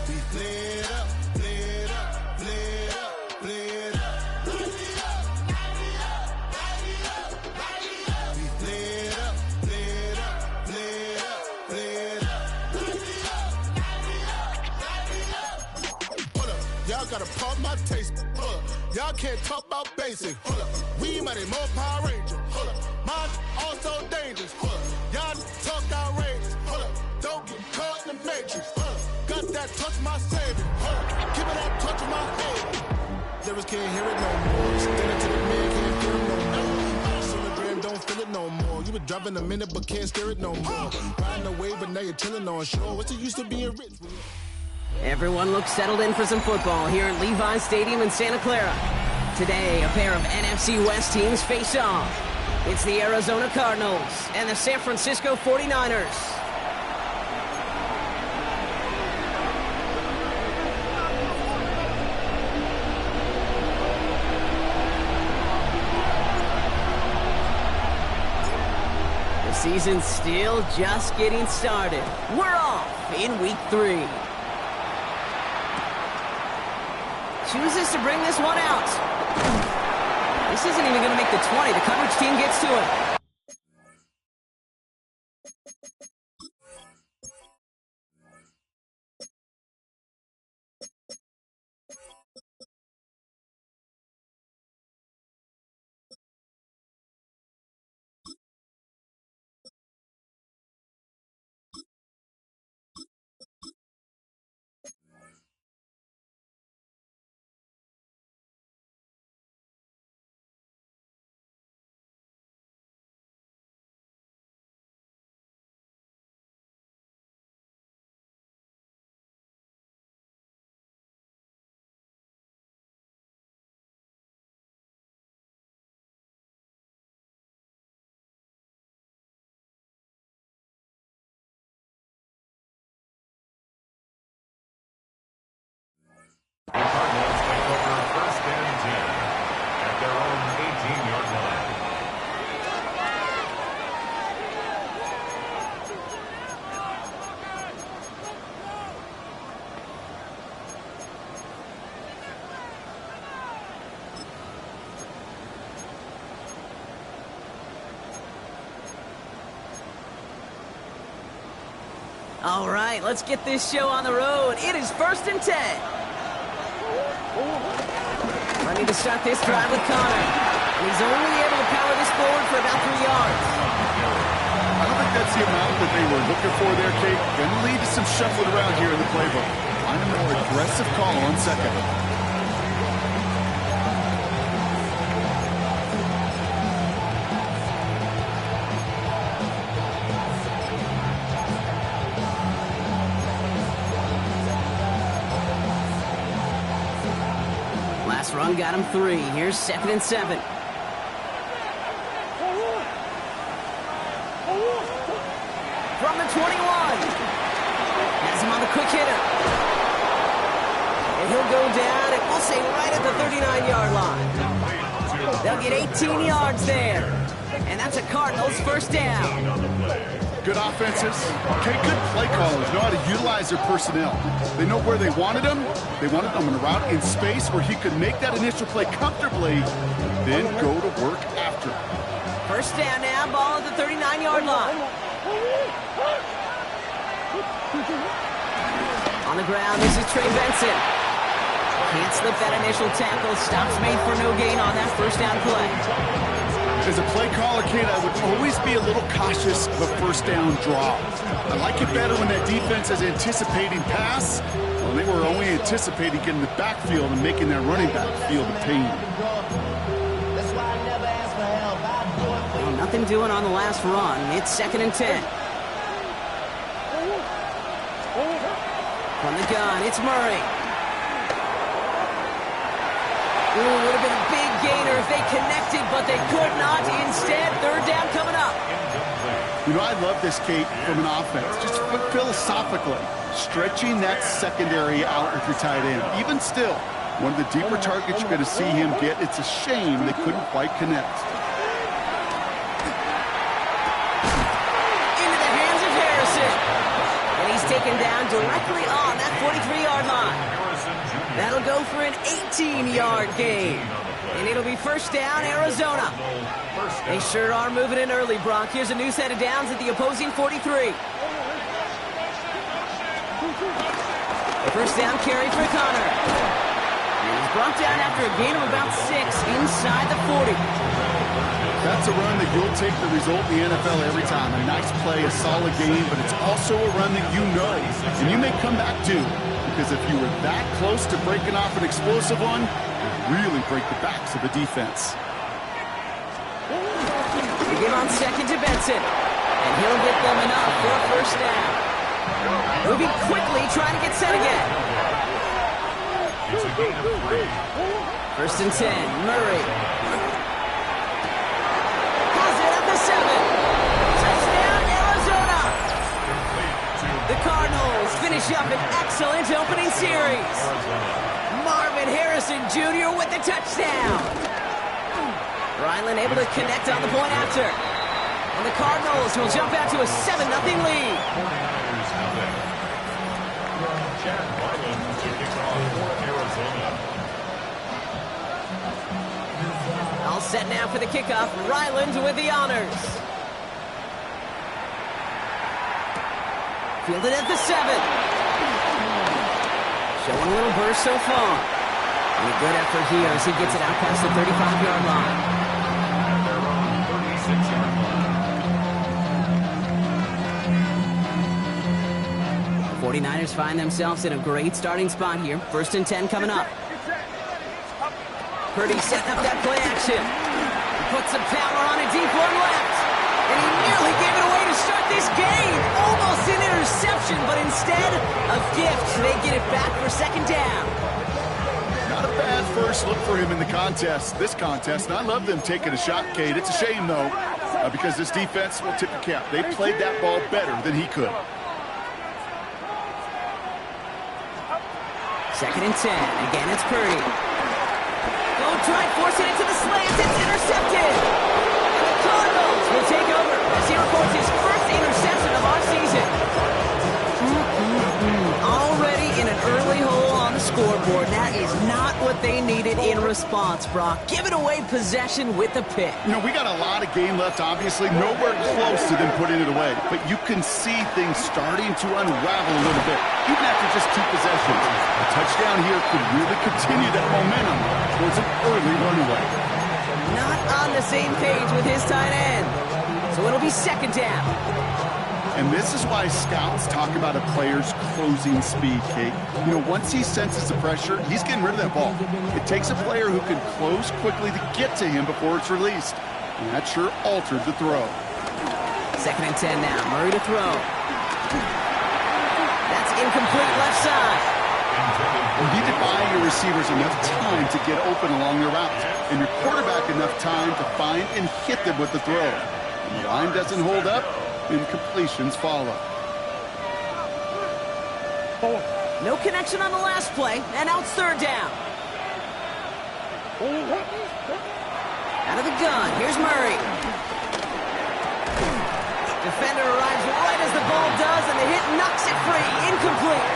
We lit up, lit up, lit up, lit up. We lit up, lit up, lit up, lit up. Hold up, y'all gotta pump my taste. Hold up, y'all can't talk about basic. Hold up, we mighty more Power Ranger. Hold up, mine also dangerous. Hold up, y'all talk outrageous. Hold up, don't get caught in the matrix. Hold up, got that touch my savior. Hold up, give me that touch of my head. Lyrics can't hear it no more. Stand it to the man, can't hear it no more. Sonogram don't feel it no more. You been driving a minute but can't steer it no more. Riding away but now you're chilling on shore. What's the use of being rich? Everyone looks settled in for some football here at Levi's Stadium in Santa Clara. Today, a pair of NFC West teams face off. It's the Arizona Cardinals and the San Francisco 49ers. The season's still just getting started. We're off in week 3. Chooses to bring this one out. This isn't even going to make the 20. The coverage team gets to it. The Cardinals take over first and 10 at their own 18-yard line. All right, let's get this show on the road. It is first and 10. Ready to start this drive with Connor. And he's only able to power this forward for about 3 yards. I don't think that's the amount that they were looking for there, Kate. Going to lead to some shuffling around here in the playbook. Find a more aggressive call on second. Run got him 3. Here's 2nd and 7. From the 21. Has him on the quick hitter. And he'll go down, and we'll say right at the 39-yard line. They'll get 18 yards there. And that's a Cardinals first down. Good offenses. Okay, good play callers know how to utilize their personnel. They know where they wanted him. They wanted him in a route in space where he could make that initial play comfortably, then go to work after. First down now, ball at the 39-yard line. On the ground, this is Trey Benson. Can't slip that initial tackle. Stops made for no gain on that first down play. As a play caller, Kate, I would always be a little cautious of a first down draw. I like it better when that defense is anticipating pass, when they were only anticipating getting the backfield and making their running back feel the pain. Well, nothing doing on the last run. It's 2nd and 10. From the gun, it's Murray. Ooh, would have been a big gainer if they connected, but they could not. Instead, 3rd down coming up. You know, I love this, Kate, from an offense. Just philosophically, stretching that secondary out with your tight end. Even still, one of the deeper targets you're going to see him get. It's a shame they couldn't quite connect. Into the hands of Harrison. And he's taken down directly on that 43-yard That'll go for an 18-yard gain. And it'll be first down, Arizona. They sure are moving in early, Brock. Here's a new set of downs at the opposing 43. A first down carry for Connor. And he's brought down after a gain of about 6 inside the 40. That's a run that you'll take the result in the NFL every time. A nice play, a solid game, but it's also a run that you know, and you may come back to, because if you were that close to breaking off an explosive one, it really break the backs of the defense. They give on second to Benson, and he'll get them enough for a first down. Moving quickly, trying to get set again. It's a gain of 3. First and 10, Murray. Has it at the 7. Touchdown, Arizona. The Cardinals finish up an excellent opening series. Marvin Harrison Jr. with the touchdown. Ryland able to connect on the point after. And the Cardinals will jump out to a 7-0 lead. 49ers have it. Chad Ryland to kick off for Arizona. All set now for the kickoff. Ryland with the honors. Fielded at the 7. Showing a little burst so far. And a good effort here as he gets it out past the 35-yard line. Their own 36-yard line. 49ers find themselves in a great starting spot here. First and 10 coming up. Purdy setting up that play action. He puts some power on a deep one left. And he nearly gave it away to start this game. Almost an interception, but instead, a gift. They get it back for second down. Not a bad first look for him in the contest, this contest. And I love them taking a shot, Kate. It's a shame, though, because this defense will tip the cap. They played that ball better than he could. Second and 10. Again, it's Purdy. Don't try forcing it to the slant. It's intercepted. And the Cardinals will take over as he records his first interception of our season. Already in an early hole on the scoreboard. That is not what they needed in response, Brock. Giving away possession with the pick. You know, we got a lot of game left, obviously. Nowhere close to them putting it away. But you can see things starting to unravel a little bit, even after just 2 possessions. A touchdown here could really continue that momentum towards an early runaway. Not on the same page with his tight end. So it'll be second down. And this is why scouts talk about a player's closing speed, Kate. You know, once he senses the pressure, he's getting rid of that ball. It takes a player who can close quickly to get to him before it's released. And that sure altered the throw. Second and 10 now. Murray to throw. That's incomplete left side. You need to buy your receivers enough time to get open along their routes, and your quarterback enough time to find and hit them with the throw. When the line doesn't hold up, incompletions follow. No connection on the last play, and now it's third down. Out of the gun, here's Murray. Defender arrives right as the ball does, and the hit knocks it free. Incomplete.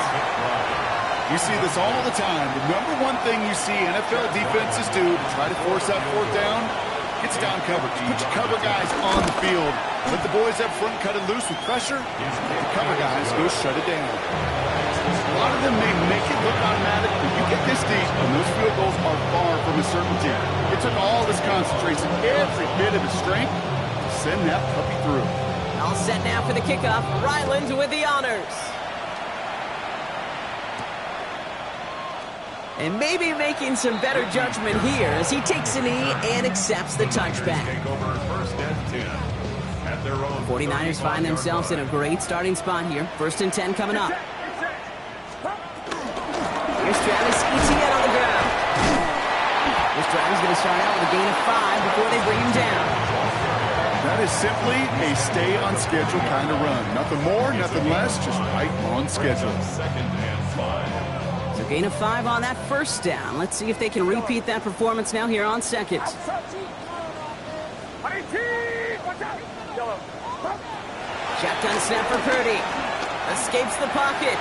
You see this all the time. The number one thing you see NFL defenses do to try to force that fourth down, it's down coverage. Put your cover guys on the field. Let the boys up front cut it loose with pressure. The cover guys go shut it down. A lot of them may make it look automatic, but you get this deep, and those field goals are far from a certainty. It took all this concentration, every bit of his strength, to send that puppy through. All set now for the kickoff. Ryland with the honors. And maybe making some better judgment here as he takes a knee and accepts the touchback. Take over first and 10 at their own 49ers find themselves in a great starting spot here. First and 10 coming up. Here's Travis Etienne on the ground. This drive is going to start out with a gain of 5 before they bring him down. That is simply a stay-on-schedule kind of run. Nothing more, nothing less, just right on schedule. Second and 5. So gain of 5 on that first down. Let's see if they can repeat that performance now here on second. Shotgun snap for Purdy. Escapes the pocket.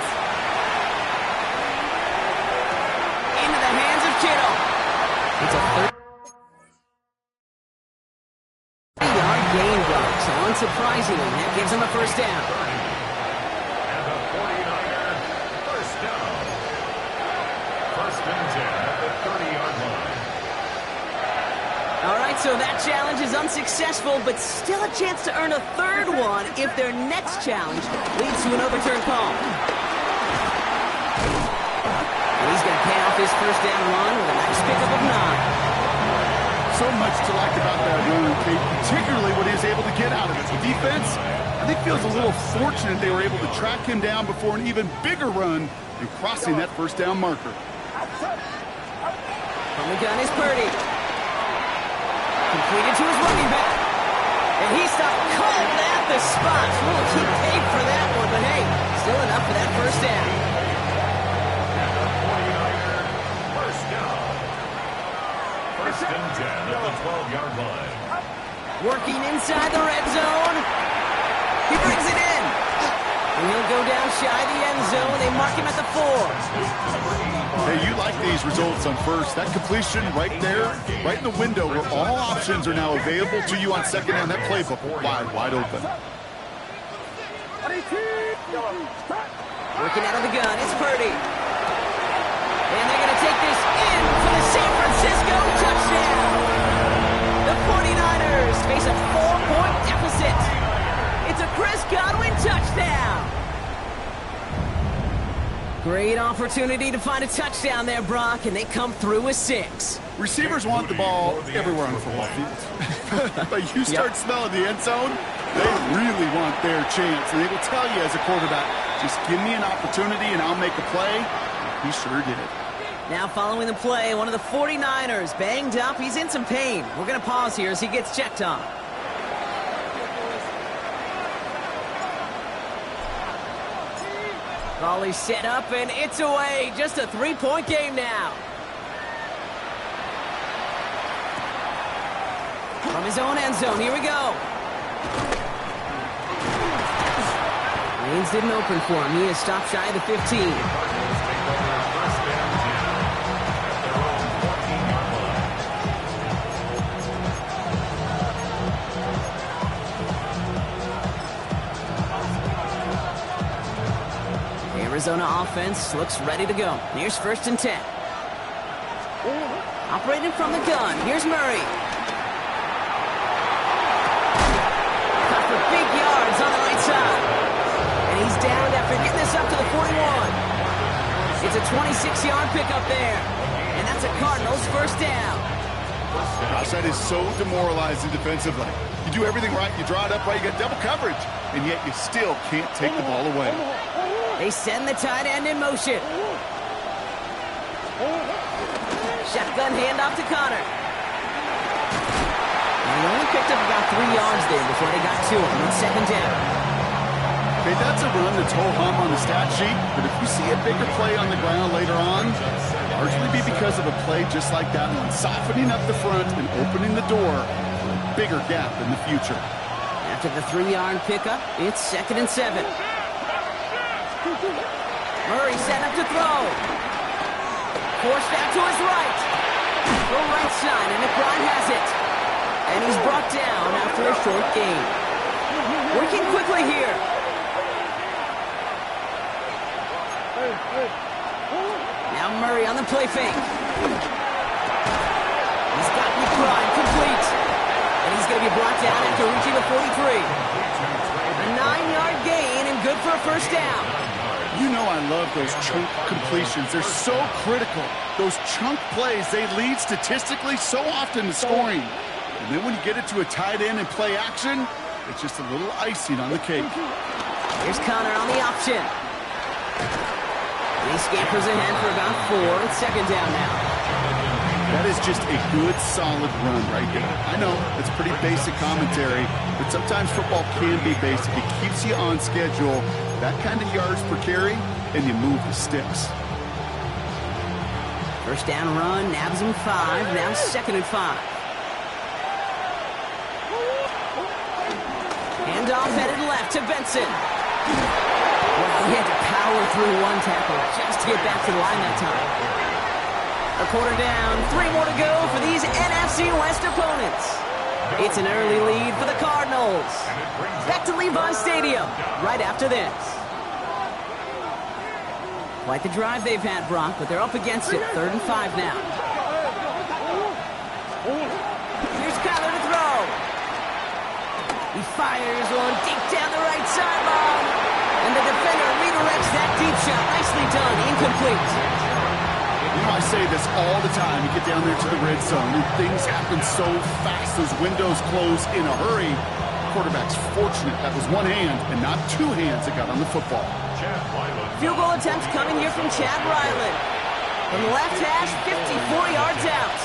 surprisingly, that gives him a first down. And the 49er first down. First and 10 at the 30-yard line. All right, so that challenge is unsuccessful, but still a chance to earn a third one if their next challenge leads to an overturned call. And he's going to pay off his first down run with a nice pickup of 9. So much to like about that run, Kate, particularly what he was able to get out of it. The defense, I think, feels a little fortunate they were able to track him down before an even bigger run and crossing that first down marker. From the gun is Purdy. Completed to his running back. And he stopped cold at the spot. We'll keep paid for that one, but hey, still enough for that first down. And the 49er first down. First and 10 at the 12-yard line. Working inside the red zone. He brings it in. And he'll go down shy the end zone. They mark him at the 4. Hey, you like these results on first. That completion right there, right in the window where all options are now available to you on second down. That playbook wide open. Working out of the gun, it's Purdy. And they're going to take this in for the San Francisco touchdown. The 49ers face a 4-point deficit. It's a Chris Godwin touchdown. Great opportunity to find a touchdown there, Brock, and they come through with 6. Receivers want the ball everywhere on the football field. But you start smelling the end zone, they really want their chance. And they will tell you as a quarterback, just give me an opportunity and I'll make a play. He sure did. Now following the play, one of the 49ers banged up. He's in some pain. We're going to pause here as he gets checked on. Volley set up, and it's away. Just a 3-point game now. From his own end zone, here we go. Lanes didn't open for him. He is stopped shy of the 15. Arizona offense looks ready to go. Here's first and 10. Operating from the gun. Here's Murray. Cut for big yards on the right side. And he's down after getting this up to the 41. It's a 26-yard pickup there. And that's a Cardinals first down. Gosh, that is so demoralizing defensively. You do everything right, you draw it up right, you get double coverage, and yet you still can't take the ball away. They send the tight end in motion. Shotgun handoff to Connor. And he only picked up about 3 yards there before they got to him on second down. Okay, that's a run that's ho-hum on the stat sheet, but if you see a bigger play on the ground later on, largely be because of a play just like that one, softening up the front and opening the door for a bigger gap in the future. After the 3-yard pickup, it's second and 7. Murray set up to throw. Forced out to his right. The right side, and McBride has it. And he's brought down after a short gain. Working quickly here. Now Murray on the play fake. He's got McBride complete. And he's going to be brought down after reaching the 43. A 9-yard gain and good for a first down. You know I love those chunk completions. They're so critical. Those chunk plays, they lead statistically so often to scoring. And then when you get it to a tight end and play action, it's just a little icing on the cake. Here's Connor on the option. He scampers ahead for about 4. It's second down now. That is just a good, solid run right there. I know, it's pretty basic commentary, but sometimes football can be basic. It keeps you on schedule, that kind of yards per carry, and you move the sticks. First down run, nabs him 5, now second and 5. Handoff headed left to Benson. Well, he had to power through one tackle just to get back to the line that time. A quarter down, 3 more to go for these NFC West opponents. It's an early lead for the Cardinals. Back to Levi Stadium right after this. Quite the drive they've had, Brock, but they're up against it. 3rd and 5 now. Here's Kyler to throw. He fires one deep down the right sideline. And the defender redirects that deep shot. Nicely done. Incomplete. You know, I say this all the time. You get down there to the red zone, and things happen so fast. Those windows close in a hurry. Quarterback's fortunate that was one hand and not two hands that got on the football. Field goal attempt coming here from Chad Ryland. From the left hash, 54 yards out.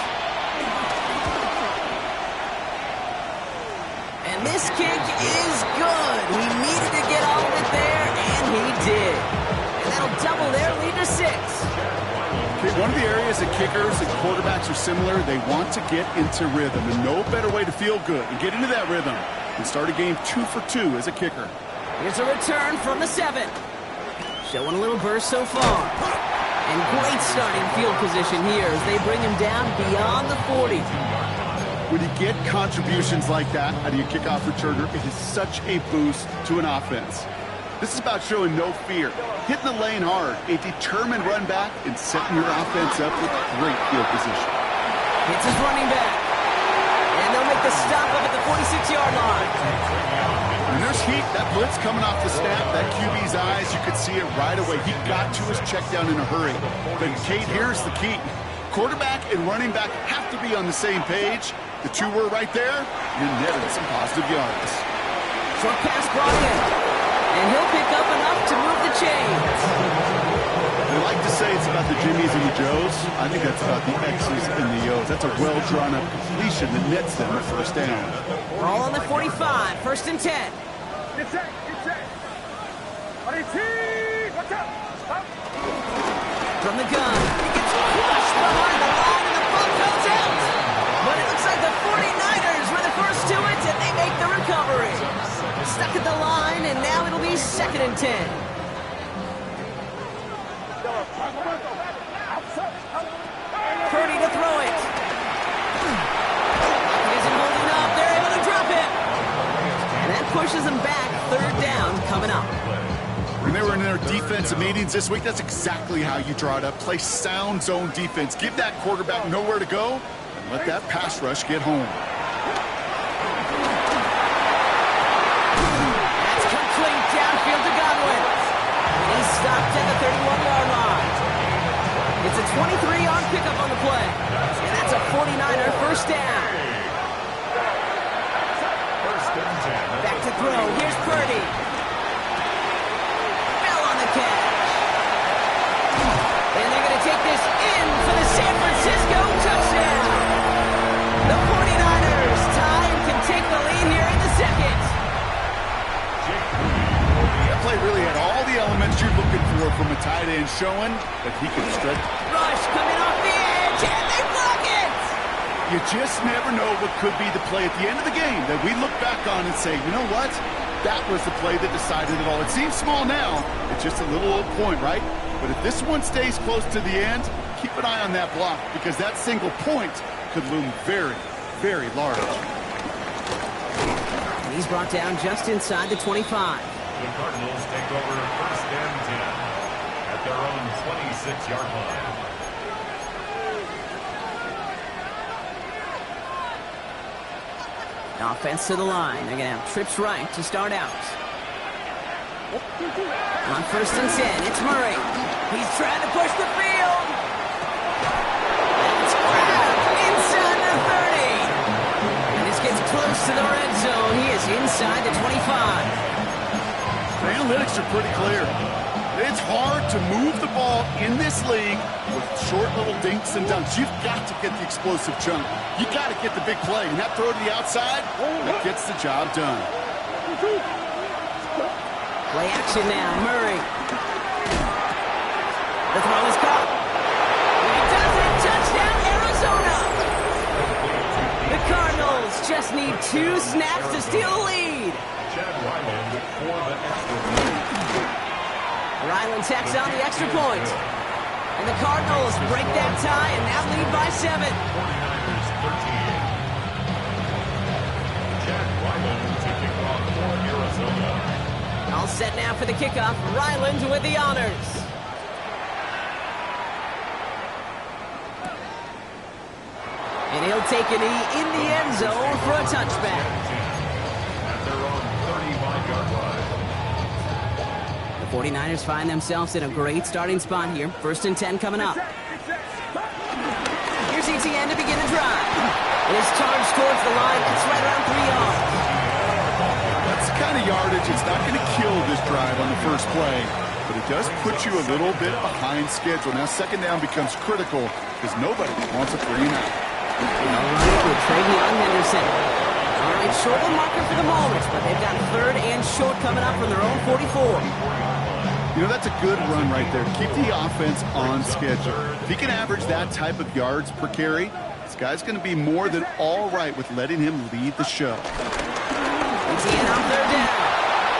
And this kick is good. He needed to get all of it there, and he did. And that'll double their lead to 6. One of the areas that kickers and quarterbacks are similar, they want to get into rhythm. And no better way to feel good and get into that rhythm than start a game 2 for 2 as a kicker. Here's a return from the 7. Showing a little burst so far. And great starting field position here as they bring him down beyond the 40. When you get contributions like that out of your kickoff returner, it is such a boost to an offense. This is about showing no fear, hitting the lane hard, a determined run back, and setting your offense up with great field position. It's his running back. And they'll make the stop up at the 46-yard line. When there's heat, that blitz coming off the snap, that QB's eyes, you could see it right away. He got to his check down in a hurry. But Kate, here's the key. Quarterback and running back have to be on the same page. The two were right there. You're netting some positive yards. Short pass brought in. And he'll pick up enough to move the chains. They like to say it's about the Jimmies and the Joes. I think that's about the X's and the O's. That's a well-drawn-up completion that nets them a first down. Ball on the 45, 1st and 10. Get set, get set. Watch out. From the gun, he gets crushed behind the line and the ball goes out. But it looks like the 49ers were the first to it and they make the recovery. Stuck at the line and now it'll be 2nd and 10. Purdy to throw it. He isn't holding up. They're able to drop it. And that pushes them back. 3rd down coming up. When they were in their defensive meetings this week, that's exactly how you draw it up. Play sound zone defense. Give that quarterback nowhere to go and let that pass rush get home. That's complete downfield to Godwin. He's stopped at the 31-yard line. It's a 23-yard pickup on the play. And that's a 49er first down. Back to throw. Here's Purdy. Fell on the catch. And they're going to take this in for the San Francisco touchdown. The 49ers tie and can take the lead here in the 2nd. That play really had all the elements you're looking for from a tight end, showing that he can stretch. Rush coming off the edge, and they block it! You just never know what could be the play at the end of the game that we look back on and say, you know what? That was the play that decided it all. It seems small now. It's just a little old point, right? But if this one stays close to the end, keep an eye on that block because that single point could loom very, very large. And he's brought down just inside the 25. The Cardinals take over 1st and 10 at their own 26-yard line. Offense to the line. They're going to have trips right to start out. On 1st and 10, it's Murray. He's trying to push the field. It's grabbed inside the 30. And this gets close to the red zone. He is inside the 25. The analytics are pretty clear. It's hard to move the ball in this league with short little dinks and dunks. You've got to get the explosive chunk. You got to get the big play. And that throw to the outside, that gets the job done. Play action now, Murray. The throw is caught. He does it, touchdown, Arizona. The Cardinals just need 2 snaps to steal the lead. Chad Ryland for the extra point. Ryland tacks on the extra point. And the Cardinals break that tie and now lead by 7. 49ers 13. All set now for the kickoff. Ryland with the honors. And he'll take a knee in the end zone for a touchback. At their own 35-yard line. The 49ers find themselves in a great starting spot here. 1st and 10 coming up. Here's ETN to begin the drive. And his charge towards the line. It's right around 3 yards. That's the kind of yardage. It's not going to kill this drive on the first play, but it does put you a little bit behind schedule. Now 2nd down becomes critical because nobody wants a 3-and-out. With Travion Henderson. All right, short of the marker for the moment, but they've got 3rd and short coming up from their own 44. You know, that's a good run right there. Keep the offense on schedule. If he can average that type of yards per carry, this guy's going to be more than all right with letting him lead the show. ETN on 3rd down.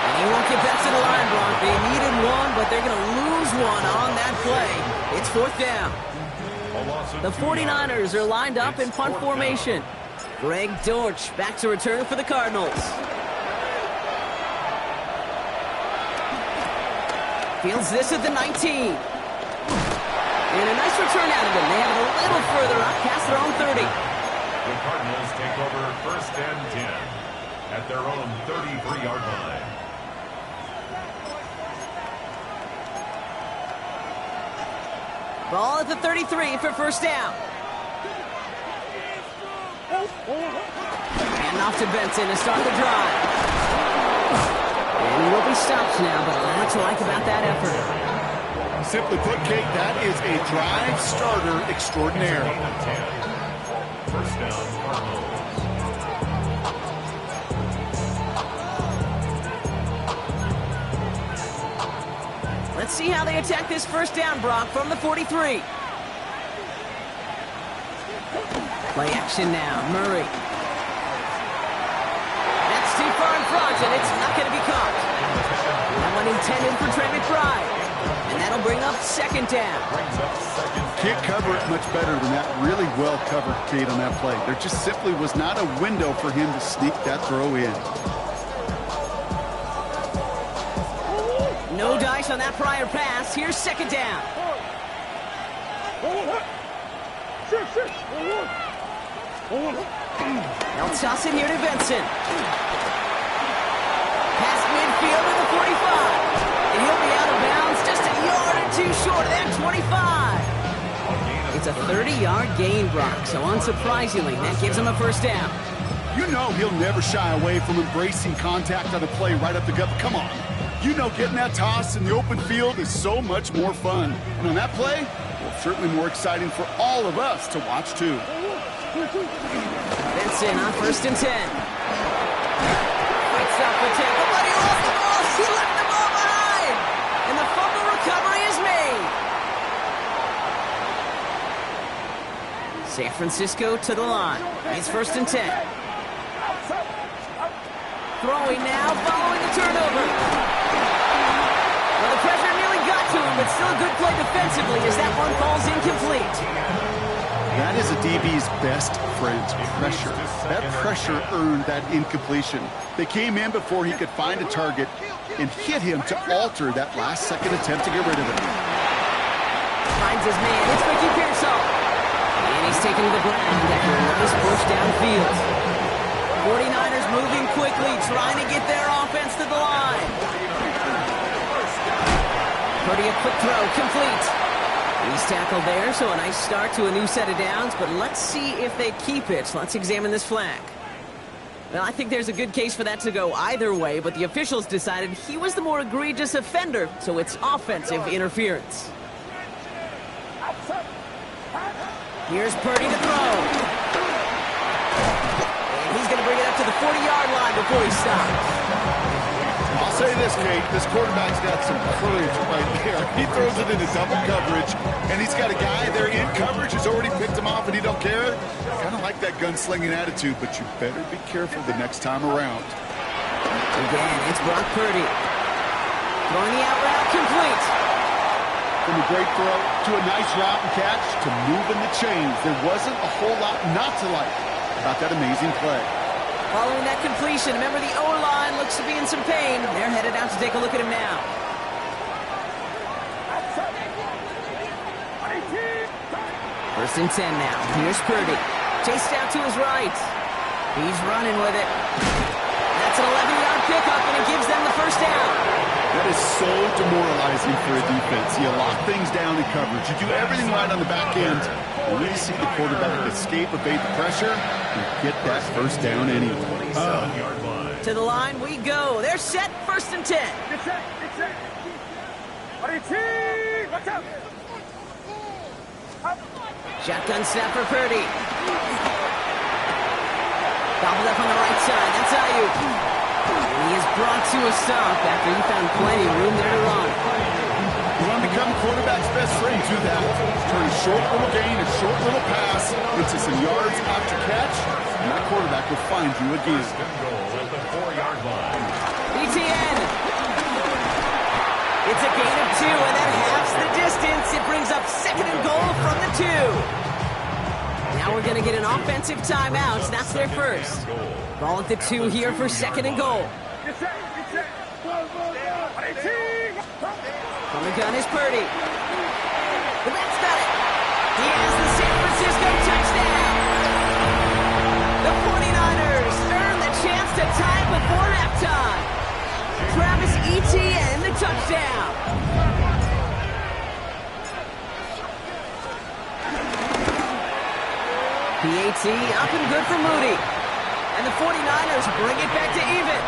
And he won't get back to the line, Brock. They needed one, but they're going to lose one on that play. It's 4th down. The 49ers are lined up in punt formation. Greg Dortch back to return for the Cardinals. Fields this at the 19. And a nice return out of him. They have it a little further up past their own 30. The Cardinals take over 1st and 10 at their own 33-yard line. Ball at the 33 for 1st down. And off to Benson to start the drive. And he will be stopped now, but a lot to like about that effort. Simply put, Kate, that is a drive starter extraordinaire. 1st down, Cardinals. Let's see how they attack this 1st down, Brock, from the 43. Play action now, Murray. That's too far in front, and it's not going to be caught. That one intended for Trey McBride. And that'll bring up 2nd down. Can't cover it much better than that. Really well covered, Kate, on that play. There just simply was not a window for him to sneak that throw in. No dice on that prior pass. Here's 2nd down. They'll toss it here to Benson. Past midfield to the 45. And he'll be out of bounds just a yard or 2 short of that 25. It's a 30-yard gain, Brock. So unsurprisingly, that gives him a 1st down. You know he'll never shy away from embracing contact on a play right up the gut. Come on. You know getting that toss in the open field is so much more fun. And on that play, well, certainly more exciting for all of us to watch, too. Benson on 1st and 10. Fights up the tackle, but he lost the ball. He left the ball behind. And the fumble recovery is made. San Francisco to the line. It's 1st and 10. Throwing now, following the turnover. Well, the pressure nearly got to him, but still a good play defensively as that one falls incomplete. That is a DB's best friend, pressure. That pressure earned that incompletion. They came in before he could find a target and hit him to alter that last-second attempt to get rid of it. Finds his man. It's Mickey Pearsall. And he's taken to the ground after a nice push downfield. 49ers moving quickly, trying to get their offense to the line. Purdy, a quick throw, complete. He's tackled there, so a nice start to a new set of downs, but let's see if they keep it. Let's examine this flag. Well, I think there's a good case for that to go either way, but the officials decided he was the more egregious offender, so it's offensive interference. Here's Purdy to throw. And he's going to bring it up to the 40-yard line before he stops. I'll say this, Kate, this quarterback's got some courage right there. He throws it into double coverage, and he's got a guy there in coverage who's already picked him off, and he don't care. Kind of like that gunslinging attitude, but you better be careful the next time around. Again, it's Brock Purdy. Throwing the out route, complete. From a great throw to a nice route and catch to moving the chains. There wasn't a whole lot not to like about that amazing play. Following that completion, remember the O-line looks to be in some pain. They're headed out to take a look at him now. First and 10 now. Here's Purdy. Chased out to his right. He's running with it. That's an 11-yard pickup, and it gives them the first down. That is so demoralizing for a defense. You lock things down in coverage. You do everything right on the back end. And we see the quarterback escape, evade the pressure, and get that first down anyway. To the line we go. They're set. First and 10. Get set. Get set. Watch out. Shotgun snap for Purdy. Gobbled up on the right side. That's Ayuk. And he is brought to a stop after he found plenty of room there to run. You want to become quarterback's best friend, do that. Turn a short little gain, a short little pass into some yards after catch, and that quarterback will find you again. Goal at the 4-yard line. ETN. It's a gain of 2, and that halves the distance. It brings up second and goal from the 2. Now we're going to get an offensive timeout. That's their first. Ball at the 2 here for second and goal. Get set. Get set. From the gun is Purdy. The back's got it. He has the San Francisco touchdown. The 49ers earn the chance to tie before halftime. Travis Etienne, the touchdown. PAT up and good for Moody. And the 49ers bring it back to even.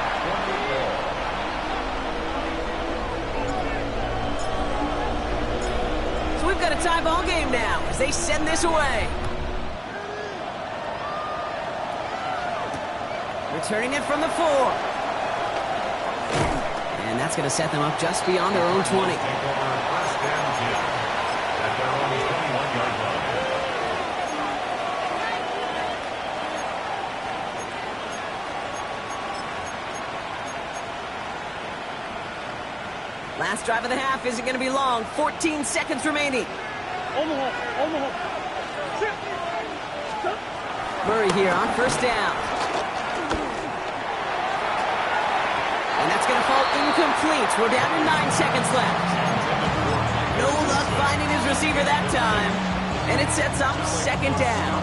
So we've got a tie ball game now as they send this away. Returning it from the 4. And that's going to set them up just beyond their own 20. Take over first and 10 at their own 21-yard line. Last drive of the half isn't going to be long. 14 seconds remaining. Murray here on first down. And that's going to fall incomplete. We're down to 9 seconds left. No luck finding his receiver that time. And it sets up second down.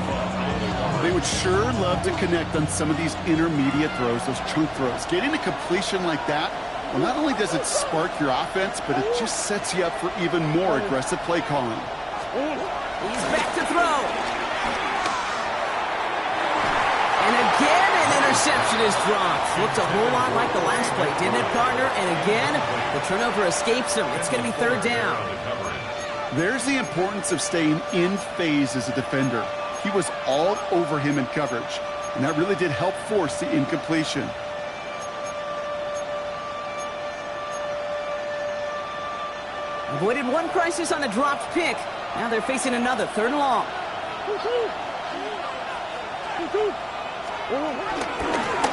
They would sure love to connect on some of these intermediate throws, those chunk throws. Getting a completion like that, well, not only does it spark your offense, but it just sets you up for even more aggressive play calling. He's back to throw. And again, an interception is dropped. Looked a whole lot like the last play, didn't it, partner? And again, the turnover escapes him. It's going to be third down. There's the importance of staying in phase as a defender. He was all over him in coverage, and that really did help force the incompletion. Avoided one crisis on a dropped pick. Now they're facing another, third and long.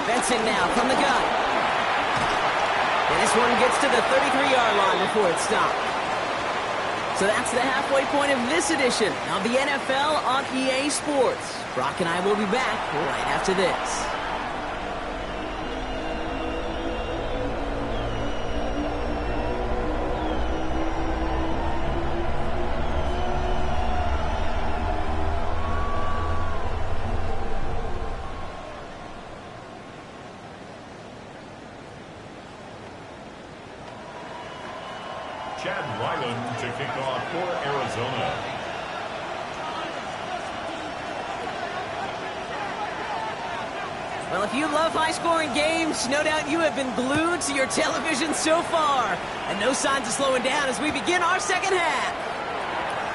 Benson now from the gun. And this one gets to the 33-yard line before it's stopped. So that's the halfway point of this edition of the NFL on EA Sports. Brock and I will be back right after this. Chad Ryland to kick off for Arizona. Well, if you love high-scoring games, no doubt you have been glued to your television so far. And no signs of slowing down as we begin our second half.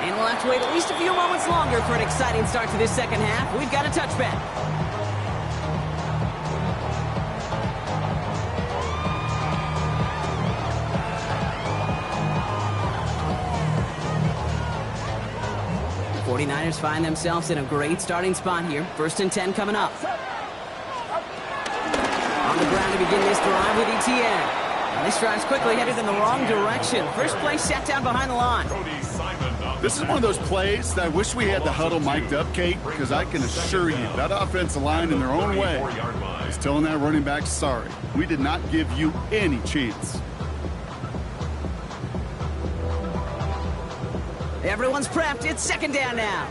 And we'll have to wait at least a few moments longer for an exciting start to this second half. We've got a touchback. The 49ers find themselves in a great starting spot here. First and 10 coming up. On the ground to begin this drive with Etienne. And this drive's quickly headed in the wrong direction. First play set down behind the line. This is one of those plays that I wish we had the huddle mic'd up, Kate, because I can assure you that offensive line in their own way He's telling that running back, sorry, we did not give you any chance. Everyone's prepped. It's second down now.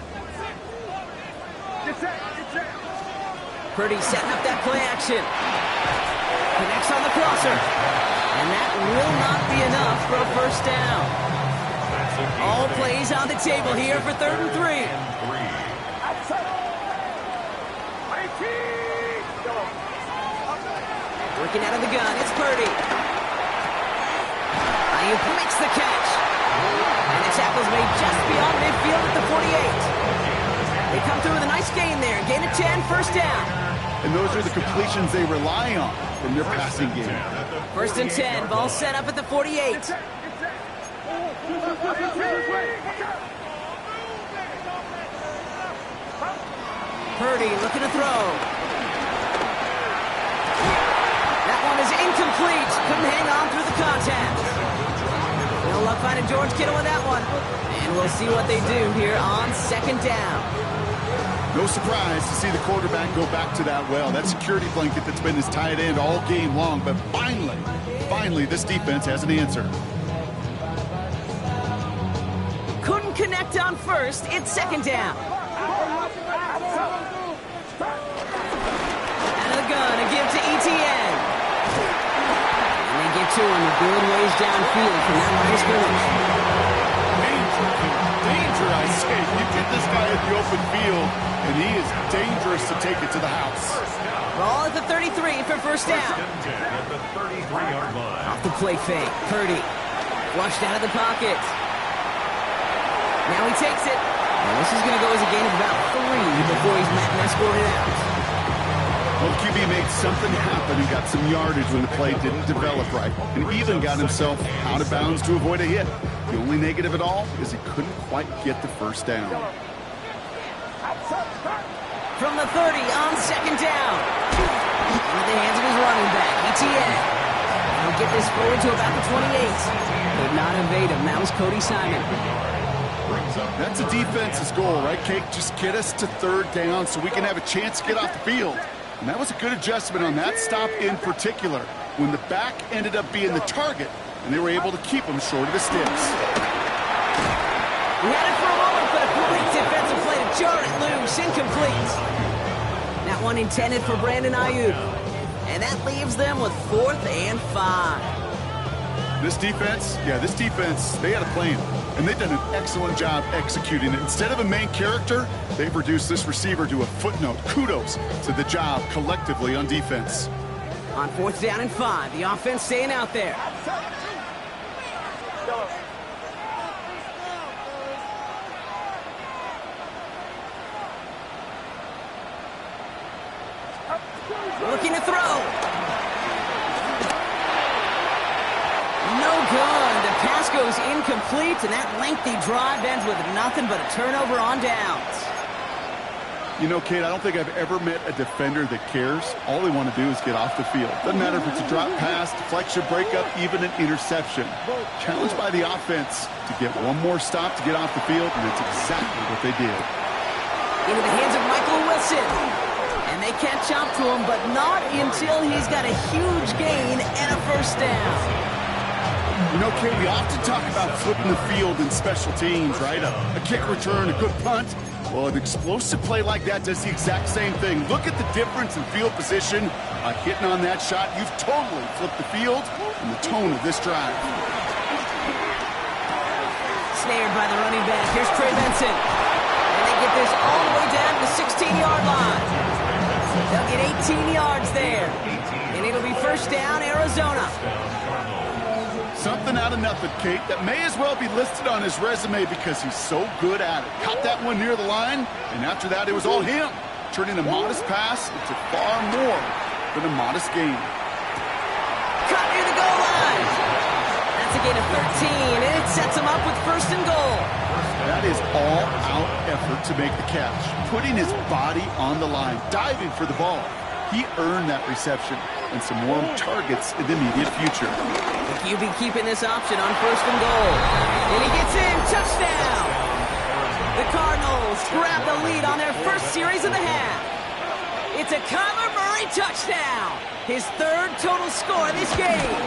Get set. Purdy setting up that play action. Connects on the crosser. And that will not be enough for a first down. All plays on the table here for 3rd and 3. Working out of the gun, it's Purdy. Ayuk makes the catch. And the tackle's made just beyond midfield at the 48. They come through with a nice gain there. Gain of 10, first down. And those are the completions they rely on from their passing game. 1st and 10, ball set up at the 48. Purdy looking to throw. That one is incomplete. Couldn't hang on through the contact. No luck finding George Kittle with that one. And we'll see what they do here on 2nd down. No surprise to see the quarterback go back to that well. That security blanket that's been his tight end all game long. But finally, this defense has an answer. Couldn't connect on 1st. It's 2nd down. Out of the gun, a give to ETN. And they get to him a good ways downfield from that line of scrimmage. Danger, I say. You get this guy in the open field, and he is dangerous to take it to the house. Ball at the 33 for first down. At the 33-yard line. Off the play fake, Purdy. Flushed out of the pocket. Now he takes it. Now this is going to go as a gain of about 3 before he's met and escorted out. Well, QB made something happen and got some yardage when the play didn't develop right, and even got himself out of bounds to avoid a hit. The only negative at all is he couldn't quite get the first down. From the 30 on 2nd down. Into the hands of his running back, ETN. He'll get this forward to about the 28. Could not evade him. That was Cody Simon. That's a defense's goal, right, Cake? Just get us to 3rd down so we can have a chance to get off the field. And that was a good adjustment on that stop in particular, when the back ended up being the target, and they were able to keep him short of the sticks. We had it for a moment, but a great defensive play to jar it loose, incomplete. That one intended for Brandon Ayuk. And that leaves them with 4th and 5. This defense, they had a plan, and they've done an excellent job executing it. Instead of a main character, they've reduced this receiver to a footnote. Kudos to the job collectively on defense. On 4th down and 5, the offense staying out there. Looking to throw. No good. The pass goes incomplete, and that lengthy drive ends with nothing but a turnover on downs. You know, Kate, I don't think I've ever met a defender that cares. All they want to do is get off the field. Doesn't matter if it's a drop pass, deflection, breakup, even an interception. Challenged by the offense to get one more stop to get off the field, and that's exactly what they did. Into the hands of Michael Wilson. And they catch up to him, but not until he's got a huge gain and a first down. You know, Kate, we often talk about flipping the field in special teams, right? A kick return, a good punt. Well, an explosive play like that does the exact same thing. Look at the difference in field position. Hitting on that shot, you've totally flipped the field and the tone of this drive. Snared by the running back. Here's Trey Benson. And they get this all the way down to the 16-yard line. They'll get 18 yards there. And it'll be first down, Arizona. Something out of nothing, Kate, that may as well be listed on his resume because he's so good at it. Caught that one near the line, and after that, it was all him, turning a modest pass into far more than a modest gain. Cut near the goal line. That's a gain of 13, and it sets him up with 1st and goal. That is all-out effort to make the catch, putting his body on the line, diving for the ball. He earned that reception and some more targets in the immediate future. The QB keeping this option on 1st and goal. And he gets in. Touchdown! The Cardinals grab the lead on their first series of the half. It's a Kyler Murray a touchdown! His third total score in this game.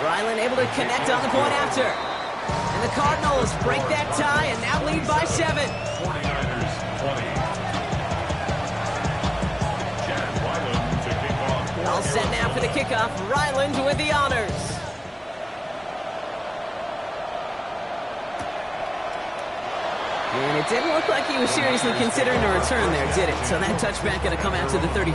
Ryland able to connect on the point after. And the Cardinals break that tie and now lead by 7. 49ers 20. Chad Ryland to kick off. All set now for the kickoff. Ryland with the honors. And it didn't look like he was seriously considering a return there, did it? So that touchback going to come out to the 35.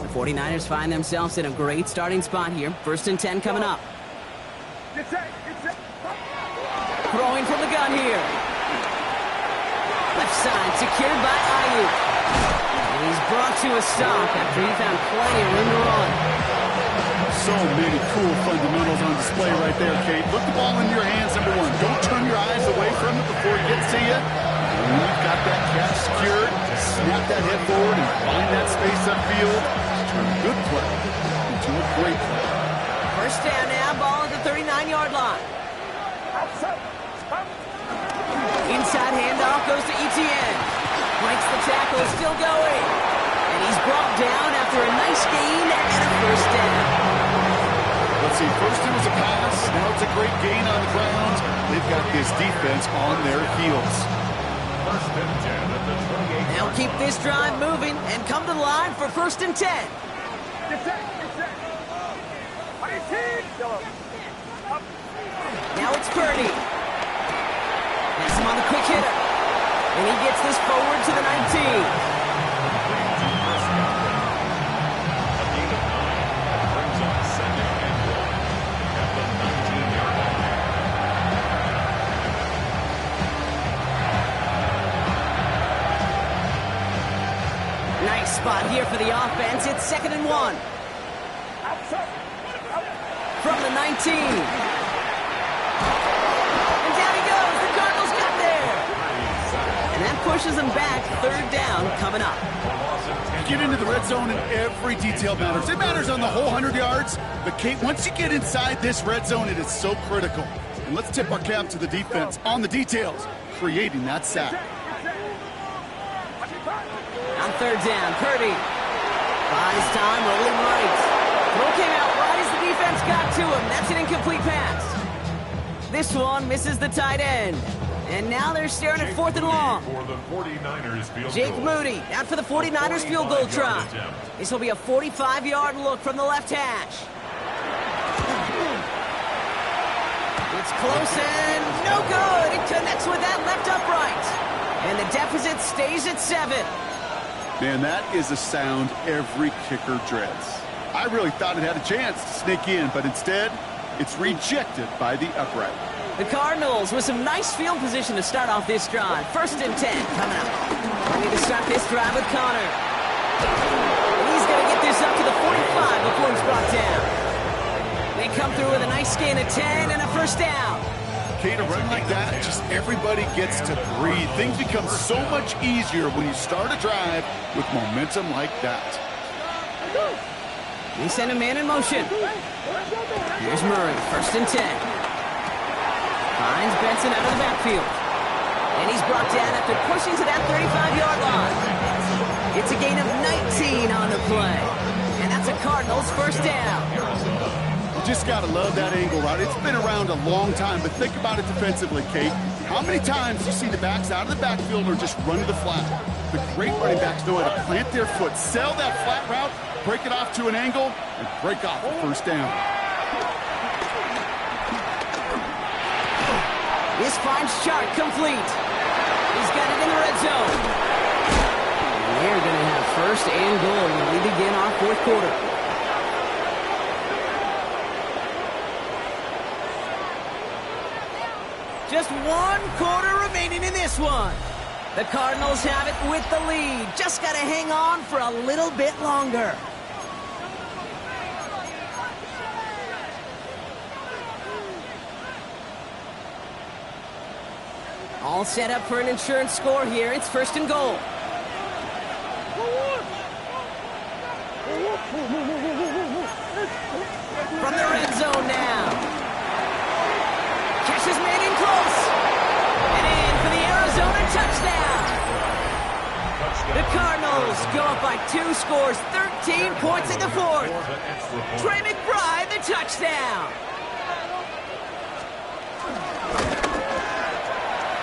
The 49ers find themselves in a great starting spot here. 1st and 10 coming up. Throwing from the gun here. Left side secured by Ayuk. And he's brought to a stop after he found plenty of room to run. So many cool fundamentals on display right there, Kate. Put the ball in your hands, number one. Don't turn your eyes away from it before it gets to you. When you've got that catch secured, snap that head forward and find that space upfield. Turn a good play into a great play. 1st down now, ball at the 39-yard line. Inside handoff goes to Etienne. Breaks the tackle, still going. And he's brought down after a nice gain and a 1st down. Let's see, first it was a pass, now it's a great gain on the ground. They've got this defense on their heels. 1st and 10 at the 28. Now keep this drive moving and come to the line for 1st and 10. Now it's Purdy. Has him on the quick hitter. And he gets this forward to the 19. Nice spot here for the offense. It's 2nd and 1. From the 19. And down he goes. The Cardinals got there. And that pushes them back. 3rd down coming up. Get into the red zone and every detail matters. It matters on the whole 100 yards. But, Kate, once you get inside this red zone, it is so critical. And let's tip our cap to the defense on the details, creating that sack. On 3rd down, Purdy buys time, rolling right. Throw came out right as the defense got to him. That's an incomplete pass. This one misses the tight end. And now they're staring at 4th and long. For the 49ers field Jake goal. Moody out for the 49ers field goal try. This will be a 45-yard look from the left hash. It's close and no good. It connects with that left upright. And the deficit stays at 7. Man, that is a sound every kicker dreads. I really thought it had a chance to sneak in, but instead, it's rejected by the upright. The Cardinals with some nice field position to start off this drive. 1st and 10 coming up. Ready to start this drive with Connor. He's going to get this up to the 45 before he's brought down. They come through with a nice gain of 10 and a 1st down. Kate, a run like that, just everybody gets to breathe. Things become so much easier when you start a drive with momentum like that. They send a man in motion. Here's Murray, 1st and 10. Finds Benson out of the backfield. And he's brought down after pushing to that 35-yard line. It's a gain of 19 on the play. And that's a Cardinals 1st down. You just got to love that angle route. It's been around a long time, but think about it defensively, Kate. How many times you see the backs out of the backfield or just run to the flat? The great running backs know how to plant their foot, sell that flat route, break it off to an angle, and break off the 1st down. This finds Shark complete. He's got it in the red zone. And they're going to have 1st and goal when we begin our 4th quarter. Just 1 quarter remaining in this one. The Cardinals have it with the lead. Just got to hang on for a little bit longer. All set up for an insurance score here. It's 1st and goal. From the red zone now. Catches man in close. The Cardinals go up by 2 scores, 13 points in the fourth. Trey McBride, the touchdown.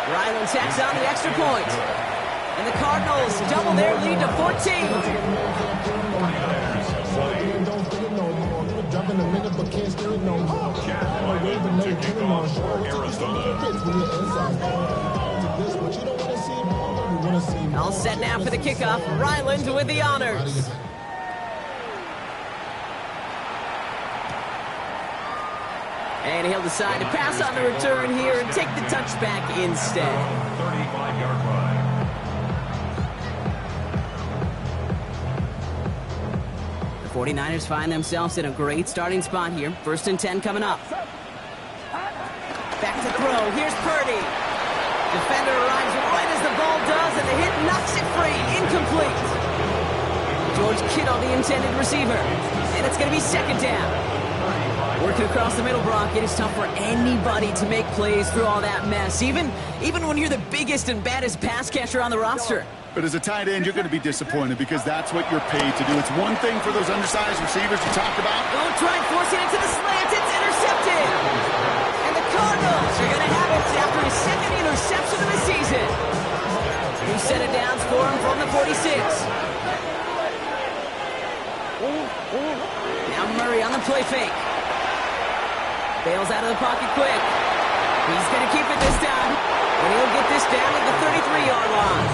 Ryland tacks on the extra point. And the Cardinals double their lead to 14. All set now for the kickoff. Ryland with the honors. And he'll decide to pass on the return here and take the touchback instead. 35-yard line. The 49ers find themselves in a great starting spot here. 1st and 10 coming up. Back to throw. Here's Purdy. Defender arrives right as the ball does, and the hit knocks it free. Incomplete. George Kittle, the intended receiver. And it's going to be 2nd down. Working across the middle, Brock. It is tough for anybody to make plays through all that mess, even when you're the biggest and baddest pass catcher on the roster. But as a tight end, you're going to be disappointed because that's what you're paid to do. It's one thing for those undersized receivers you talked about. Don't try and force it into the slant. It's intercepted. And the Cardinals are going to have it after his 2nd interception of the season. 2 set of downs for him from the 46. Now Murray on the play fake. Bails out of the pocket quick. He's going to keep it this time. And he'll get this down at the 33-yard line.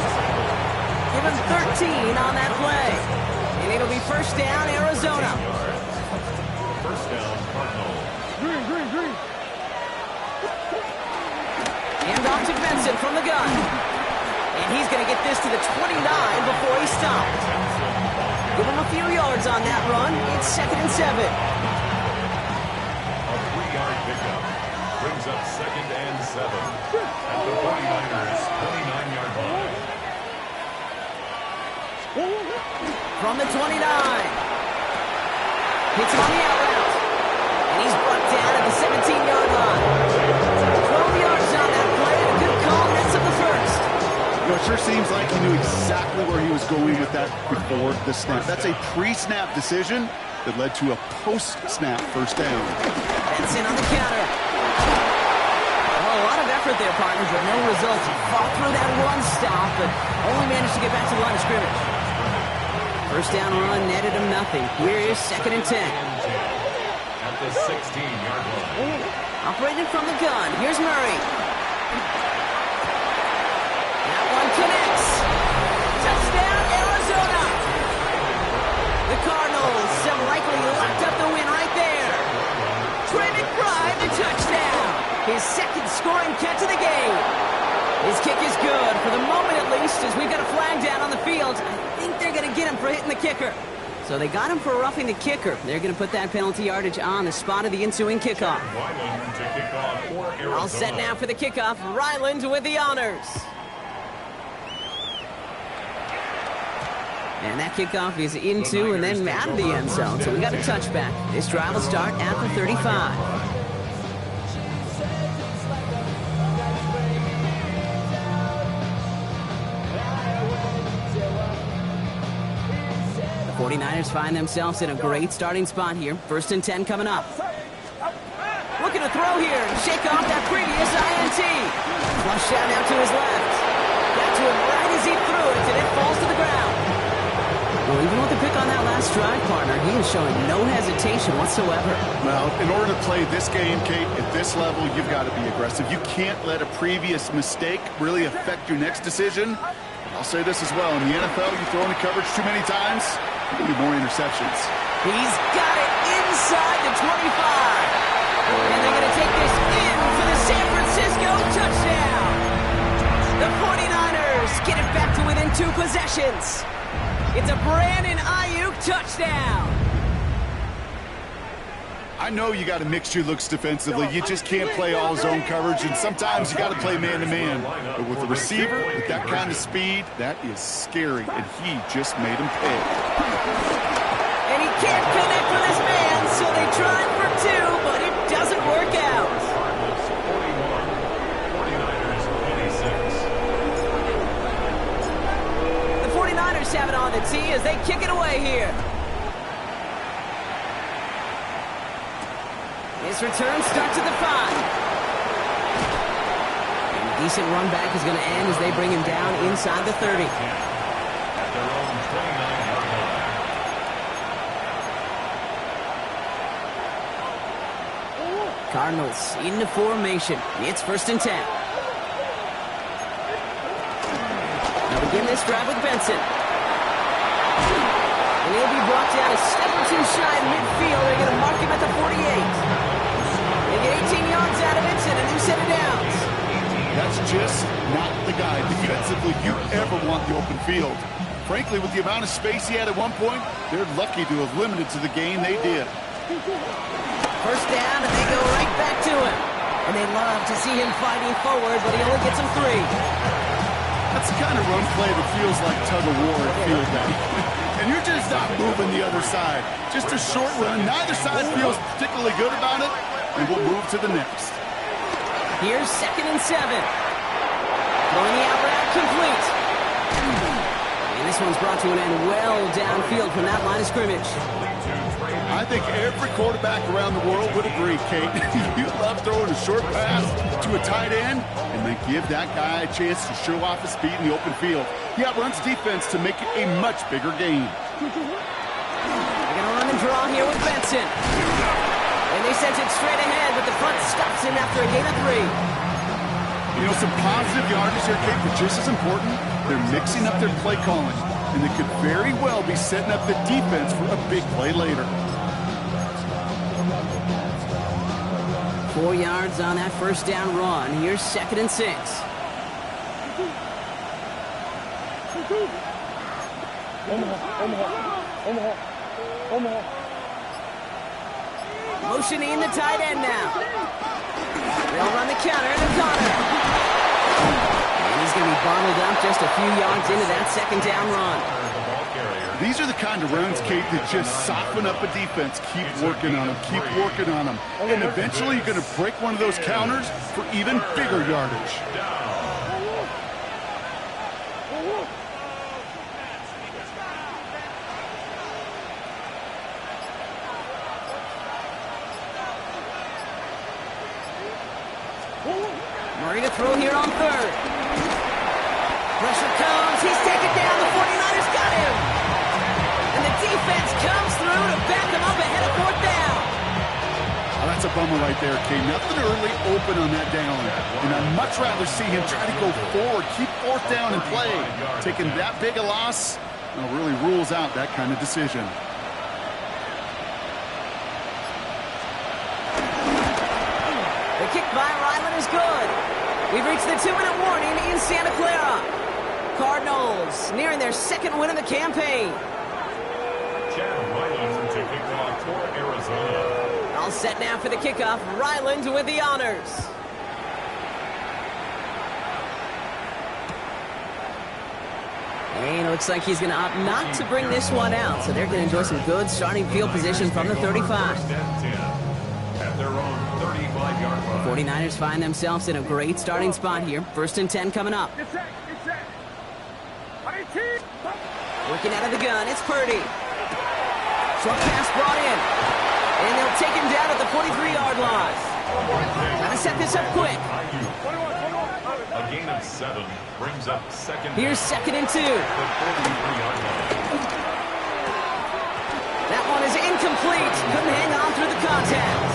Give him 13 on that play. And it'll be 1st down, Arizona. 1st down, Cardinals. Green. Hand off to Benson from the gun. And he's going to get this to the 29 before he stopped. Give him a few yards on that run. It's 2nd and 7. Pickup brings up 2nd and 7 at the 49ers 29-yard line. From the 29. Hits him on the out route. And he's brought down at the 17-yard line. 12 yards on that play. A good call. Nets up the 1st. You know, it sure seems like he knew exactly where he was going with that before the snap. That's a pre-snap decision that led to a post-snap 1st down. Benson on the counter. Oh, a lot of effort there, partners, but no results. He fought through that run stop, but only managed to get back to the line of scrimmage. 1st down run netted him nothing. Here is 2nd and 10. At the 16-yard line. Operated from the gun. Here's Murray. That one connects. Touchdown, Arizona. The Cardinals have likely locked up the win right there. Trey McBride, the touchdown. His 2nd scoring catch of the game. His kick is good, for the moment at least, as we've got a flag down on the field. I think they're going to get him for hitting the kicker. So they got him for roughing the kicker. They're going to put that penalty yardage on the spot of the ensuing kickoff. Ryland to kick off for Arizona. All set now for the kickoff. Ryland with the honors. And that kickoff is into and then out of the end zone. So we got a touchback. This drive will start at the 35. The 49ers find themselves in a great starting spot here. 1st and 10 coming up. Looking to throw here and shake off that previous INT. Flush out now to his left. Got to him right as he threw it, and it falls to the ground. Well, even with the pick on that last drive, partner, he is showing no hesitation whatsoever. Well, in order to play this game, Kate, at this level, you've got to be aggressive. You can't let a previous mistake really affect your next decision. I'll say this as well. In the NFL, you throw into coverage too many times, there'll be more interceptions. He's got it inside the 25. And they're going to take this in for the San Francisco touchdown. The 49ers get it back to within 2 possessions. It's a Brandon Ayuk touchdown. I know you got to mix your looks defensively. You just can't play all zone coverage, and sometimes you got to play man-to-man. But with a receiver with that kind of speed, that is scary, and he just made him pay. And he can't connect with his man, so they tried for 2, but it doesn't work out. 49ers His return starts at the 5. And a decent run back is going to end as they bring him down inside the 30. At their own 29-yard line. Cardinals into formation. It's 1st and 10. They'll begin this drive with Benson. And he'll be brought down a step or two shy of midfield. They're going to mark him at the 48. They get 18 yards out of it and a new set of downs. That's just not the guy defensively you ever want the open field. Frankly, with the amount of space he had at one point, they're lucky to have limited to the game they did. 1st down, and they go right back to him. And they love to see him fighting forward, but he only gets them 3. That's the kind of run play that feels like tug-of-war at field day. And you're just not moving the other side. Just a short run. Neither side feels particularly good about it, and we'll move to the next. Here's 2nd and 7. Throwing the out route complete. And this one's brought to an end well downfield from that line of scrimmage. I think every quarterback around the world would agree, Kate. You love throwing a short pass to a tight end and then give that guy a chance to show off his speed in the open field. He outruns defense to make it a much bigger game. They're going to run and draw here with Benson. And they sent it straight ahead, but the front stops him after a gain of 3. You know, some positive yardage here, Kate, but just as important, they're mixing up their play calling. And they could very well be setting up the defense for a big play later. 4 yards on that 1st down run. Here's 2nd and 6. Motioning the tight end now. They'll run the counter and O'Connor. And he's going to be bottled up just a few yards into that 2nd down run. These are the kind of runs, Kate, that just soften up a defense. Keep working on them. Keep working on them. And eventually you're going to break one of those counters for even bigger yardage. Murray to throw here on 3rd. Pressure comes. He's taken down. The 49ers got him. And the defense comes through to back him up ahead of 4th down. Oh, that's a bummer right there, Kate. Nothing early open on that down. And I'd much rather see him try to go forward, keep 4th down and play. Taking that big a loss really rules out that kind of decision. The kick by Ryland is good. We've reached the 2-minute warning in Santa Clara. Cardinals nearing their 2nd win of the campaign. Ryland to kick off for Arizona. All set now for the kickoff. Ryland with the honors. And it looks like he's going to opt not to bring this one out. So they're going to enjoy some good starting field position from the 35. At their own 35-yard line. 49ers find themselves in a great starting spot here. 1st and 10 coming up. Get set. Working out of the gun, it's Purdy. Short pass brought in. And they'll take him down at the 43-yard line. Trying to set this up quick. A gain of 7 brings up 2nd. Here's 2nd and 2. The 43-yard line. That one is incomplete. Couldn't hang on through the contact.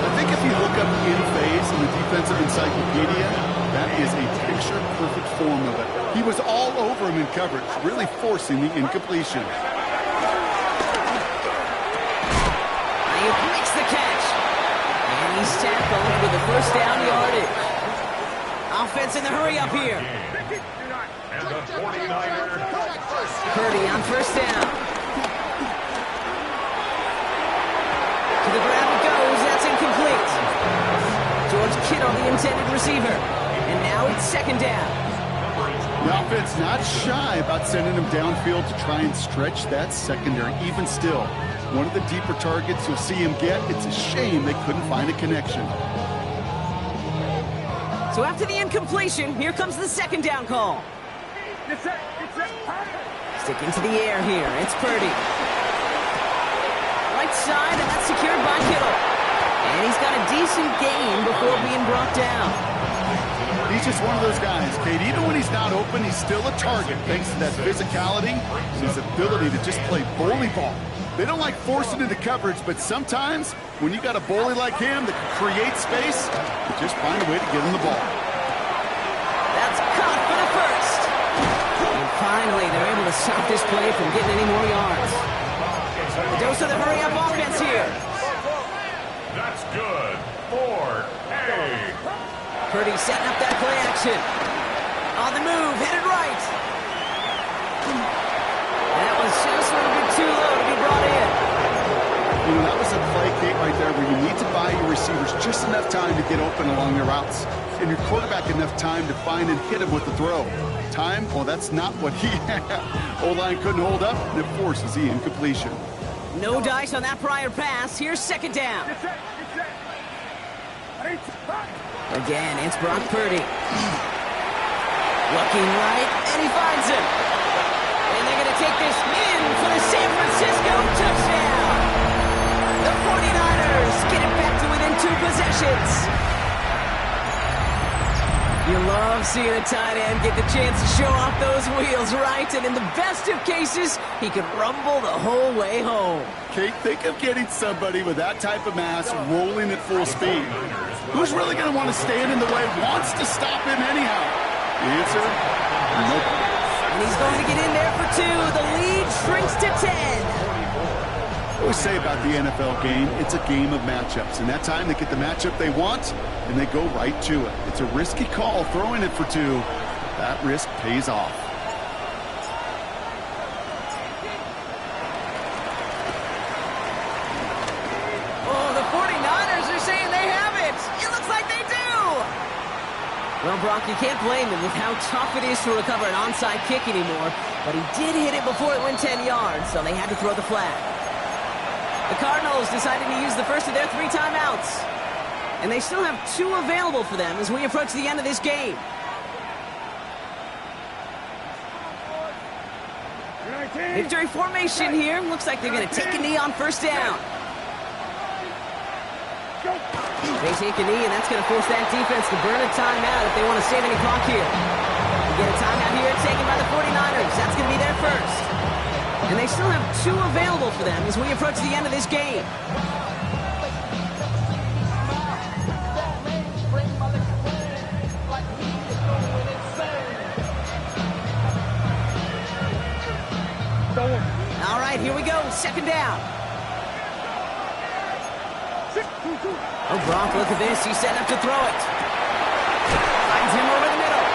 I think if you look up in phase in the defensive encyclopedia, that is a picture-perfect form of it. He was all over him in coverage, really forcing the incompletion. He makes the catch. And he's tackled with the 1st down yardage. Offense in the hurry up here. And the 49ers. Purdy on 1st down. To the ground it goes. That's incomplete. George Kittle, the intended receiver. And now it's 2nd down. The offense not shy about sending him downfield to try and stretch that secondary. Even still, one of the deeper targets you'll see him get. It's a shame they couldn't find a connection. So after the incompletion, here comes the 2nd down call. Sticking to the air here. It's Purdy. Right side, and that's secured by Kittle. decent gain before being brought down. He's just one of those guys, Kate. Even when he's not open, he's still a target thanks to that physicality and his ability to just play bully ball. They don't like forcing into coverage, but sometimes when you got a bully like him that can create space, you just find a way to get him the ball. That's caught for the first. And finally, they're able to stop this play from getting any more yards. A dose of the hurry-up offense here. That's good. Ford, hey. Purdy setting up that play action. On the move, headed right. That was just a little bit too low to be brought in. You know, that was a play, Kate, right there where you need to buy your receivers just enough time to get open along their routes. And your quarterback enough time to find and hit him with the throw. Time, well, that's not what he had. O-line couldn't hold up, and it forces the incompletion. No dice on that prior pass. Here's second down. Again, it's Brock Purdy. Looking right, and he finds him. And they're going to take this in for the San Francisco touchdown. The 49ers get it back to within 2 possessions. You love seeing a tight end get the chance to show off those wheels, right? And in the best of cases, he could rumble the whole way home. Kate, think of getting somebody with that type of mass rolling at full speed. Who's really going to want to stand in the way, wants to stop him anyhow? The answer, nobody. And he's going to get in there for 2. The lead shrinks to 10. I always say about the NFL game, it's a game of matchups. And that time they get the matchup they want, and they go right to it. It's a risky call throwing it for 2. That risk pays off. Oh, the 49ers are saying they have it. It looks like they do. Well, Brock, you can't blame him with how tough it is to recover an onside kick anymore. But he did hit it before it went 10 yards, so they had to throw the flag. The Cardinals decided to use the first of their 3 timeouts. And they still have 2 available for them as we approach the end of this game. Victory formation here. Looks like they're going to take a knee on first down. They take a knee, and that's going to force that defense to burn a timeout if they want to save any clock here. We get a timeout here taken by the 49ers. That's going to be their first. And they still have 2 available for them as we approach the end of this game. All right, here we go. Second down. Oh, Brock, look at this. He's setting up to throw it. Finds him over the middle.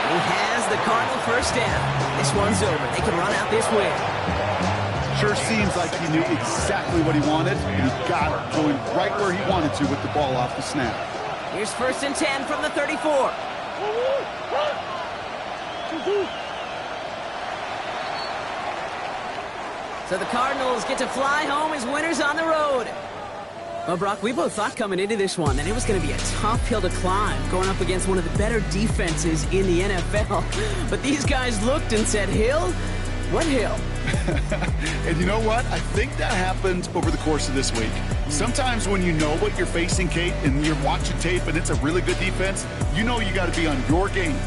He has the Cardinal first down. This one's over. They can run out this win. Sure seems like he knew exactly what he wanted, and he got it, going right where he wanted to with the ball off the snap. Here's first and 10 from the 34. So the Cardinals get to fly home as winners on the road. Well, Brock, we both thought coming into this one that it was going to be a tough hill to climb, going up against one of the better defenses in the NFL. But these guys looked and said, Hill? What hill? And you know what? I think that happened over the course of this week. Sometimes when you know what you're facing, Kate, and you're watching tape and it's a really good defense, you know you got to be on your game.